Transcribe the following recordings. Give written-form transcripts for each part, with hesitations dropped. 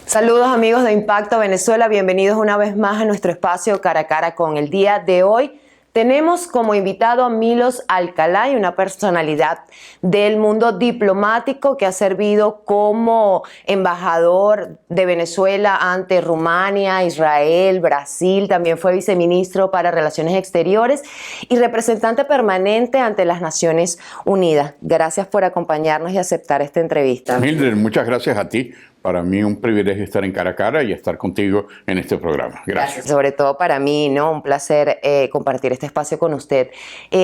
Saludos amigos de Impacto Venezuela, bienvenidos una vez más a nuestro espacio Cara a Cara con. El día de hoy tenemos como invitado a Milos Alcalay, una personalidad del mundo diplomático que ha servido como embajador de Venezuela ante Rumania, Israel, Brasil, también fue viceministro para Relaciones Exteriores y representante permanente ante las Naciones Unidas. Gracias por acompañarnos y aceptar esta entrevista. Mildred, muchas gracias a ti. Para mí un privilegio estar en Cara a Cara y estar contigo en este programa. Gracias. Sobre todo para mí, ¿no? Un placer compartir este espacio con usted.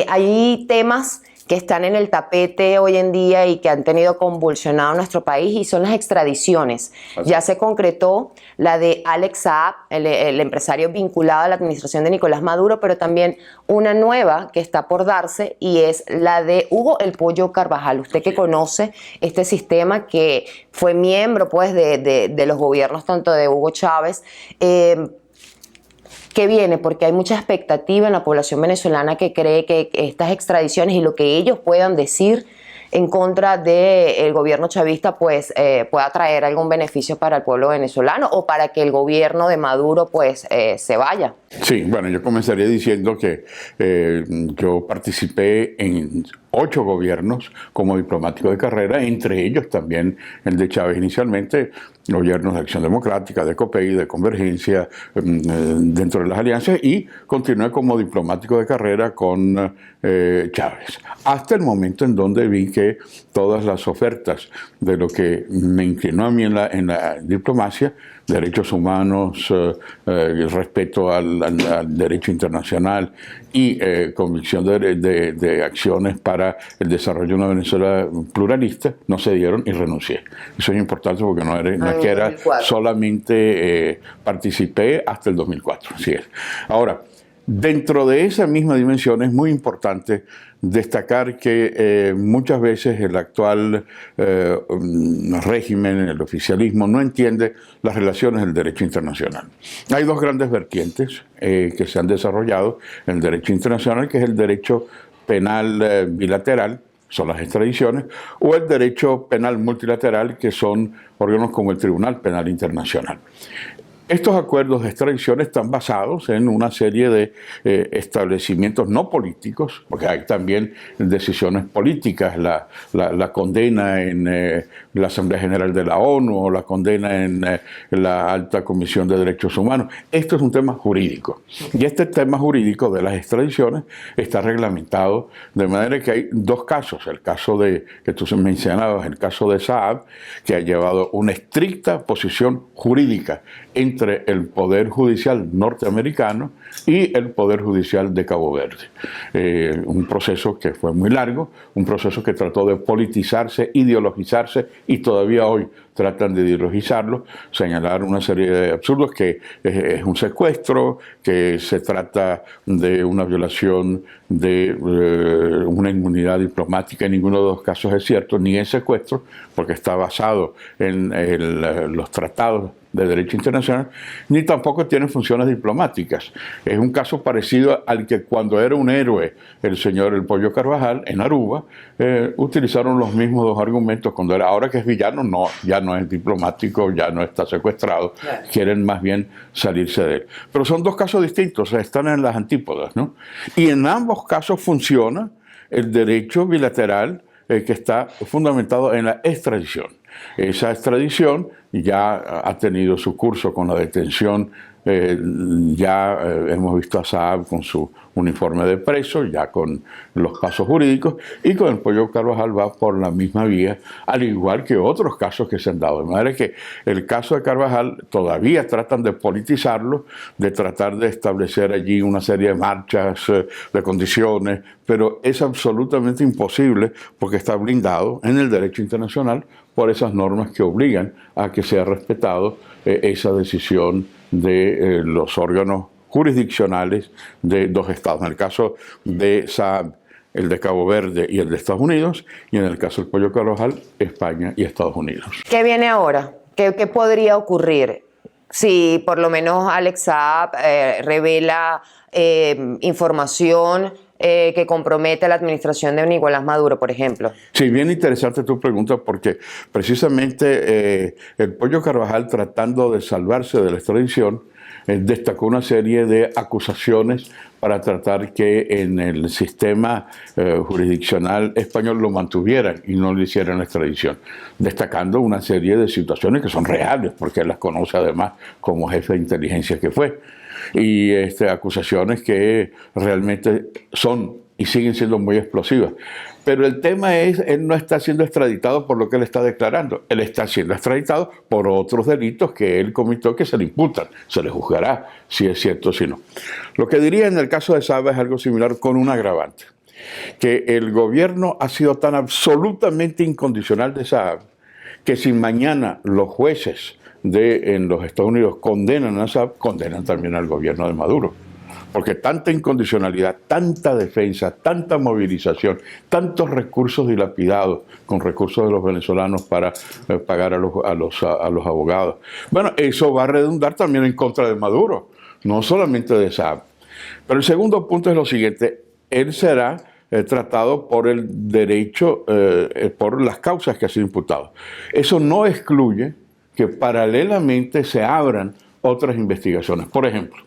Hay temas que están en el tapete hoy en día y que han tenido convulsionado nuestro país y son las extradiciones. Ya se concretó la de Alex Saab, el empresario vinculado a la administración de Nicolás Maduro, pero también una nueva que está por darse y es la de Hugo El Pollo Carvajal. Usted que conoce este sistema, que fue miembro pues de los gobiernos tanto de Hugo Chávez, ¿qué viene? Porque hay mucha expectativa en la población venezolana que cree que estas extradiciones y lo que ellos puedan decir en contra del gobierno chavista pues pueda traer algún beneficio para el pueblo venezolano o para que el gobierno de Maduro pues se vaya. Sí, bueno, yo comenzaría diciendo que yo participé en 8 gobiernos como diplomático de carrera, entre ellos también el de Chávez inicialmente, gobiernos de Acción Democrática, de COPEI, de Convergencia, dentro de las alianzas, y continué como diplomático de carrera con Chávez. Hasta el momento en donde vi que todas las ofertas de lo que me inclinó a mí en la diplomacia, derechos humanos, respeto al derecho internacional y convicción de acciones para el desarrollo de una Venezuela pluralista, no se dieron y renuncié. Eso es importante porque no es que era solamente participé hasta el 2004. Así es. Ahora, dentro de esa misma dimensión es muy importante destacar que muchas veces el actual régimen, el oficialismo, no entiende las relaciones del derecho internacional. Hay 2 grandes vertientes que se han desarrollado en el derecho internacional, que es el derecho penal bilateral, son las extradiciones, o el derecho penal multilateral, que son órganos como el Tribunal Penal Internacional. Estos acuerdos de extradición están basados en una serie de establecimientos no políticos, porque hay también decisiones políticas, la condena en la Asamblea General de la ONU o la condena en la Alta Comisión de Derechos Humanos. Esto es un tema jurídico. Y este tema jurídico de las extradiciones está reglamentado de manera que hay 2 casos. El caso que tú mencionabas, el caso de Saab, que ha llevado una estricta posición jurídica entre el Poder Judicial norteamericano y el Poder Judicial de Cabo Verde. Un proceso que fue muy largo, un proceso que trató de politizarse, ideologizarse, y todavía hoy tratan de ideologizarlo, señalar una serie de absurdos, que es un secuestro, que se trata de una violación de una inmunidad diplomática. En ninguno de los casos es cierto, ni es secuestro, porque está basado en los tratados de derecho internacional, ni tampoco tiene funciones diplomáticas. Es un caso parecido al que cuando era un héroe el señor El Pollo Carvajal en Aruba, utilizaron los mismos 2 argumentos. Cuando era, ahora que es villano, no, ya no es diplomático, ya no está secuestrado, quieren más bien salirse de él. Pero son 2 casos distintos, están en las antípodas, ¿no? Y en ambos casos funciona el derecho bilateral que está fundamentado en la extradición. Esa extradición ya ha tenido su curso con la detención. Hemos visto a Saab con su uniforme de preso, ya con los pasos jurídicos, y con El Pollo Carvajal va por la misma vía, al igual que otros casos que se han dado. De manera que el caso de Carvajal todavía tratan de politizarlo, de tratar de establecer allí una serie de marchas, de condiciones, pero es absolutamente imposible porque está blindado en el derecho internacional por esas normas que obligan a que sea respetado esa decisión de los órganos jurisdiccionales de 2 estados. En el caso de Saab, el de Cabo Verde y el de Estados Unidos, y en el caso del Pollo Carvajal, España y Estados Unidos. ¿Qué viene ahora? ¿Qué podría ocurrir si por lo menos Alex Saab revela información que compromete a la administración de Nicolás Maduro, por ejemplo? Sí, bien interesante tu pregunta porque precisamente el Pollo Carvajal, tratando de salvarse de la extradición, destacó una serie de acusaciones para tratar que en el sistema jurisdiccional español lo mantuvieran y no le hicieran la extradición, destacando una serie de situaciones que son reales, porque él las conoce además como jefe de inteligencia que fue, y acusaciones que realmente son y siguen siendo muy explosivas. Pero el tema es, él no está siendo extraditado por lo que él está declarando, él está siendo extraditado por otros delitos que él cometió que se le imputan, se le juzgará si es cierto o si no. Lo que diría en el caso de Saab es algo similar con un agravante, que el gobierno ha sido tan absolutamente incondicional de Saab que si mañana los jueces en los Estados Unidos condenan a Saab, condenan también al gobierno de Maduro. Porque tanta incondicionalidad, tanta defensa, tanta movilización, tantos recursos dilapidados con recursos de los venezolanos para pagar a los abogados. Bueno, eso va a redundar también en contra de Maduro, no solamente de Saab. Pero el segundo punto es lo siguiente, él será tratado por el derecho, por las causas que ha sido imputado. Eso no excluye que paralelamente se abran otras investigaciones. Por ejemplo,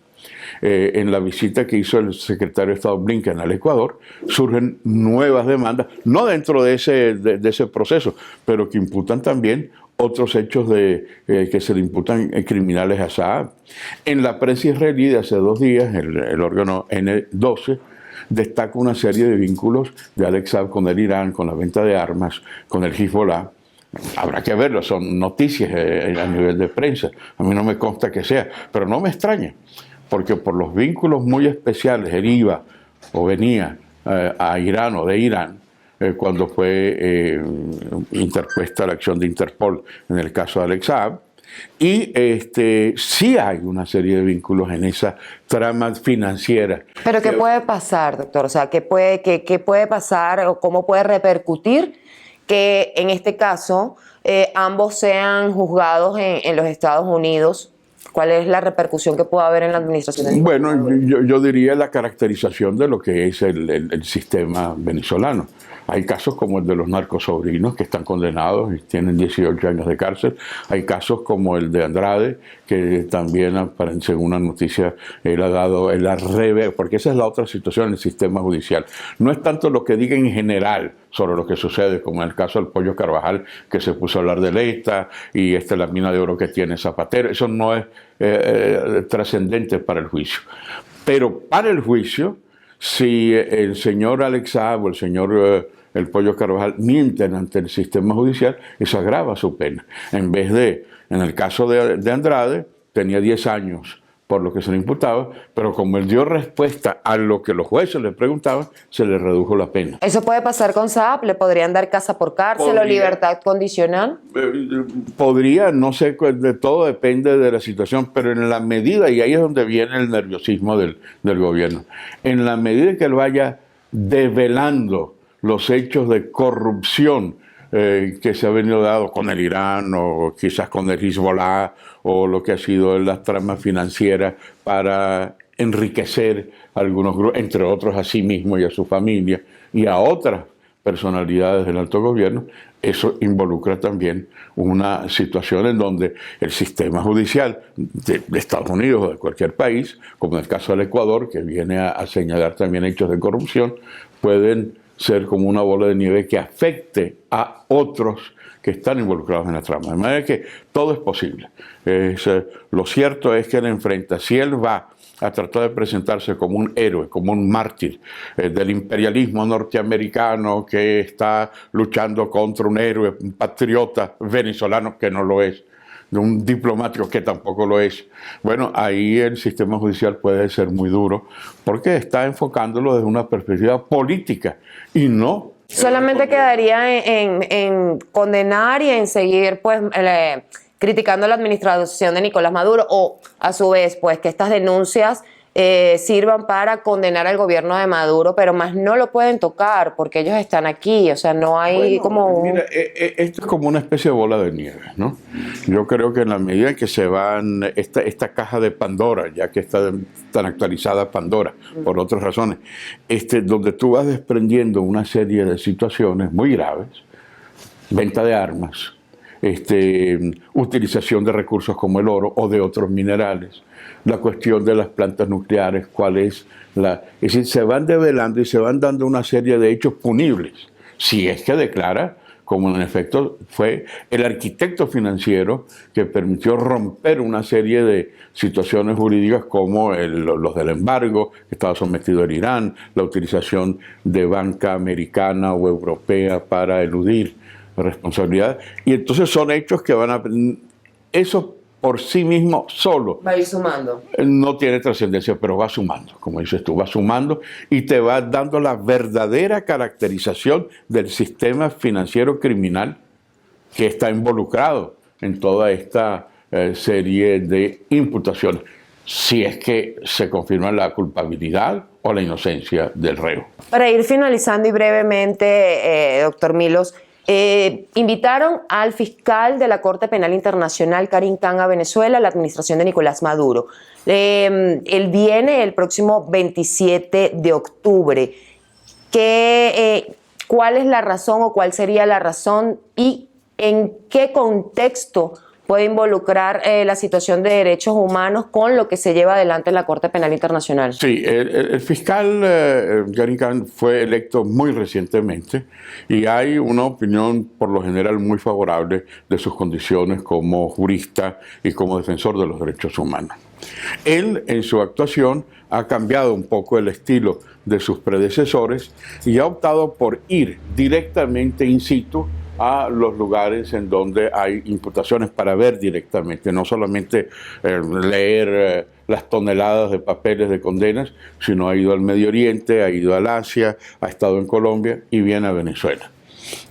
en la visita que hizo el secretario de Estado Blinken al Ecuador, surgen nuevas demandas, no dentro de ese proceso, pero que imputan también otros hechos que se le imputan criminales a Saab. En la prensa israelí de hace 2 días, el órgano N12 destaca una serie de vínculos de Alex Saab con el Irán, con la venta de armas, con el Hezbollah. Habrá que verlo, son noticias a nivel de prensa. A mí no me consta que sea, pero no me extraña, porque por los vínculos muy especiales, él iba o venía a Irán o de Irán, cuando fue interpuesta la acción de Interpol en el caso de Alex Saab, y sí hay una serie de vínculos en esa trama financiera. ¿Pero qué puede pasar, doctor? O sea, ¿qué puede pasar o cómo puede repercutir que en este caso ambos sean juzgados en los Estados Unidos? ¿Cuál es la repercusión que puede haber en la administración? Bueno, yo diría la caracterización de lo que es el sistema venezolano. Hay casos como el de los narcosobrinos que están condenados y tienen 18 años de cárcel. Hay casos como el de Andrade, que también, según una noticia, él ha dado porque esa es la otra situación en el sistema judicial. No es tanto lo que diga en general sobre lo que sucede, como en el caso del Pollo Carvajal, que se puso a hablar de ETA y la mina de oro que tiene Zapatero. Eso no es trascendente para el juicio. Pero para el juicio, si el señor Alex Saab o el señor el Pollo Carvajal mienten ante el sistema judicial, eso agrava su pena. En vez de, en el caso de Andrade, tenía 10 años por lo que se le imputaba, pero como él dio respuesta a lo que los jueces le preguntaban, se le redujo la pena. ¿Eso puede pasar con Saab? ¿Le podrían dar casa por cárcel o libertad condicional? Podría, no sé, de todo depende de la situación, pero en la medida, y ahí es donde viene el nerviosismo del gobierno, en la medida que él vaya develando los hechos de corrupción que se ha venido dado con el Irán o quizás con el Hezbollah o lo que ha sido las tramas financieras para enriquecer a algunos grupos, entre otros a sí mismo y a su familia y a otras personalidades del alto gobierno. Eso involucra también una situación en donde el sistema judicial de Estados Unidos o de cualquier país, como en el caso del Ecuador, que viene a señalar también hechos de corrupción, pueden ser como una bola de nieve que afecte a otros que están involucrados en la trama. De manera que todo es posible. Lo cierto es que él enfrenta, si él va a tratar de presentarse como un héroe, como un mártir del imperialismo norteamericano que está luchando contra un héroe, un patriota venezolano que no lo es, de un diplomático que tampoco lo es. Bueno, ahí el sistema judicial puede ser muy duro porque está enfocándolo desde una perspectiva política y no... Solamente quedaría en condenar y en seguir pues criticando la administración de Nicolás Maduro o a su vez pues que estas denuncias sirvan para condenar al gobierno de Maduro, pero más no lo pueden tocar porque ellos están aquí, o sea, no hay Mira, esto es como una especie de bola de nieve, ¿no? Yo creo que en la medida en que se van, esta caja de Pandora, ya que está tan actualizada Pandora, por otras razones, donde tú vas desprendiendo una serie de situaciones muy graves, venta de armas, utilización de recursos como el oro o de otros minerales, la cuestión de las plantas nucleares, es decir, se van develando y se van dando una serie de hechos punibles, si es que declara, como en efecto fue el arquitecto financiero que permitió romper una serie de situaciones jurídicas como los del embargo que estaba sometido el Irán, la utilización de banca americana o europea para eludir responsabilidad, y entonces son hechos que van a... Eso por sí mismo solo va a ir sumando. No tiene trascendencia, pero va sumando, como dices tú, va sumando y te va dando la verdadera caracterización del sistema financiero criminal que está involucrado en toda esta serie de imputaciones, si es que se confirma la culpabilidad o la inocencia del reo. Para ir finalizando y brevemente, doctor Milos, invitaron al fiscal de la Corte Penal Internacional, Karim Khan, a Venezuela, la administración de Nicolás Maduro. Él viene el próximo 27 de octubre. ¿Cuál es la razón o cuál sería la razón y en qué contexto puede involucrar la situación de derechos humanos con lo que se lleva adelante en la Corte Penal Internacional? Sí, el fiscal Karim Khan fue electo muy recientemente y hay una opinión por lo general muy favorable de sus condiciones como jurista y como defensor de los derechos humanos. Él, en su actuación, ha cambiado un poco el estilo de sus predecesores y ha optado por ir directamente in situ a los lugares en donde hay imputaciones para ver directamente, no solamente leer las toneladas de papeles de condenas, sino ha ido al Medio Oriente, ha ido al Asia, ha estado en Colombia y viene a Venezuela.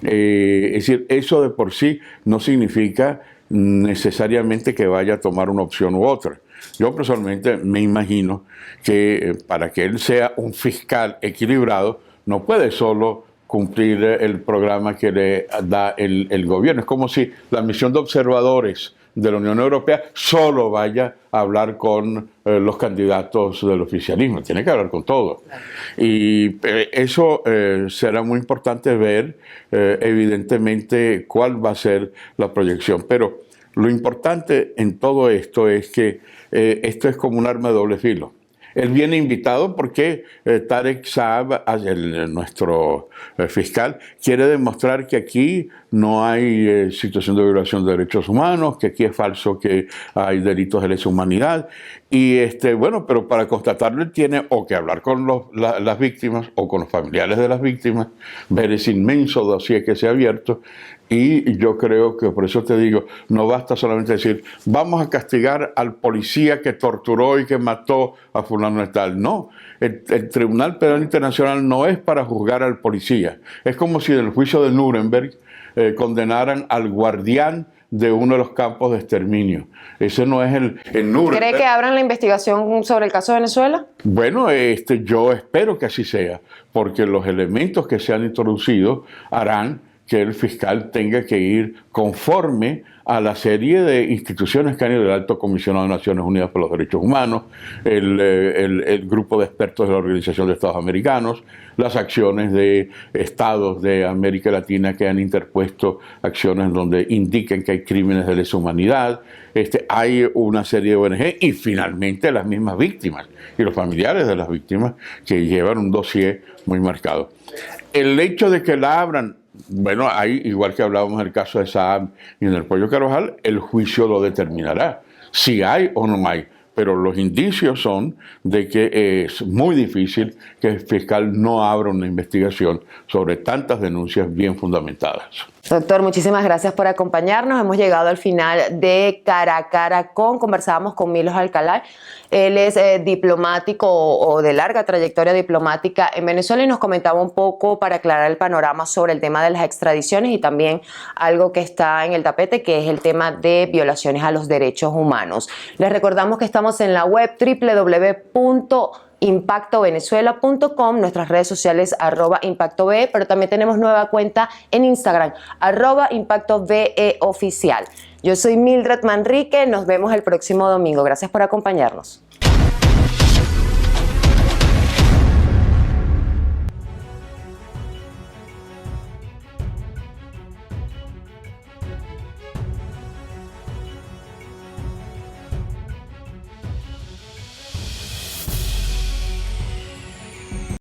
Es decir, eso de por sí no significa necesariamente que vaya a tomar una opción u otra. Yo personalmente me imagino que para que él sea un fiscal equilibrado, no puede solo cumplir el programa que le da el gobierno. Es como si la misión de observadores de la Unión Europea solo vaya a hablar con los candidatos del oficialismo. Tiene que hablar con todos. Y eso será muy importante ver, evidentemente, cuál va a ser la proyección. Pero lo importante en todo esto es que esto es como un arma de doble filo. Él viene invitado porque Tarek Saab, nuestro fiscal, quiere demostrar que aquí no hay situación de violación de derechos humanos, que aquí es falso que hay delitos de lesa humanidad. Y bueno, pero para constatarlo él tiene o que hablar con las víctimas o con los familiares de las víctimas, ver ese inmenso dossier que se ha abierto. Y yo creo que por eso te digo, no basta solamente decir, vamos a castigar al policía que torturó y que mató a fulano de tal. No, el Tribunal Penal Internacional no es para juzgar al policía. Es como si en el juicio de Nuremberg condenaran al guardián de uno de los campos de exterminio. Ese no es el Nuremberg. ¿Cree que abran la investigación sobre el caso de Venezuela? Bueno, yo espero que así sea, porque los elementos que se han introducido harán que el fiscal tenga que ir conforme a la serie de instituciones que han ido el Alto Comisionado de Naciones Unidas por los Derechos Humanos, el grupo de expertos de la Organización de Estados Americanos, las acciones de estados de América Latina que han interpuesto acciones donde indiquen que hay crímenes de lesa humanidad, hay una serie de ONG y finalmente las mismas víctimas y los familiares de las víctimas que llevan un dossier muy marcado. El hecho de que la abran, bueno, hay, igual que hablábamos en el caso de Saab y en el Pollo Carvajal, el juicio lo determinará, si hay o no hay. Pero los indicios son de que es muy difícil que el fiscal no abra una investigación sobre tantas denuncias bien fundamentadas. Doctor, muchísimas gracias por acompañarnos. Hemos llegado al final de Cara a Cara con. Conversábamos con Milos Alcalá. Él es diplomático o de larga trayectoria diplomática en Venezuela y nos comentaba un poco para aclarar el panorama sobre el tema de las extradiciones y también algo que está en el tapete, que es el tema de violaciones a los derechos humanos. Les recordamos que estamos Estamos en la web www.impactovenezuela.com, nuestras redes sociales @ImpactoVE, pero también tenemos nueva cuenta en Instagram, @ImpactoVE oficial. Yo soy Mildred Manrique, nos vemos el próximo domingo. Gracias por acompañarnos.